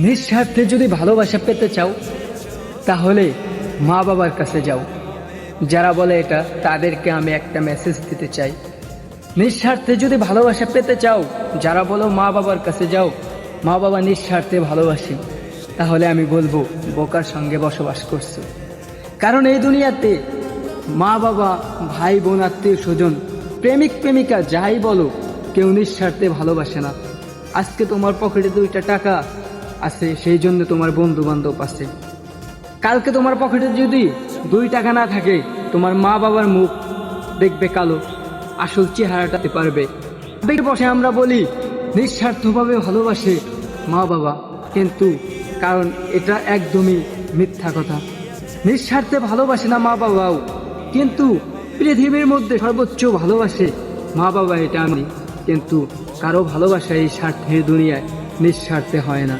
নিঃস্বার্থে যদি ভালোবাসা পেতে চাও তাহলে মা বাবার কাছে যাও। যারা বলে এটা তাদেরকে আমি একটা মেসেজ দিতে চাই, নিঃস্বার্থে যদি ভালোবাসা পেতে চাও, যারা বলো মা বাবার কাছে যাও, মা বাবা নিঃস্বার্থে ভালোবাসে, তাহলে আমি বলবো বোকার সঙ্গে বসবাস করছো। কারণ এই দুনিয়াতে মা বাবা, ভাই বোন, আত্মীয় স্বজন, প্রেমিক প্রেমিকা যাই বলো, কেউ নিঃস্বার্থে ভালোবাসে না। আজকে তোমার পকেটে 2টা টাকা আছে সেই জন্য তোমার বন্ধু বান্ধব আছে, কালকে তোমার পকেটে যদি 2 টাকা না থাকে তোমার মা বাবার মুখ দেখবে কালো, আসল চেহারাটাতে পারবে। বসে আমরা বলি নিঃস্বার্থভাবে ভালোবাসে মা বাবা, কিন্তু কারণ এটা একদমই মিথ্যা কথা। নিঃস্বার্থে ভালোবাসে না মা বাবাও, কিন্তু পৃথিবীর মধ্যে সর্বোচ্চ ভালোবাসে মা বাবা, এটা আমি। কিন্তু কারো ভালোবাসা এই স্বার্থের দুনিয়ায় নিঃস্বার্থে হয় না।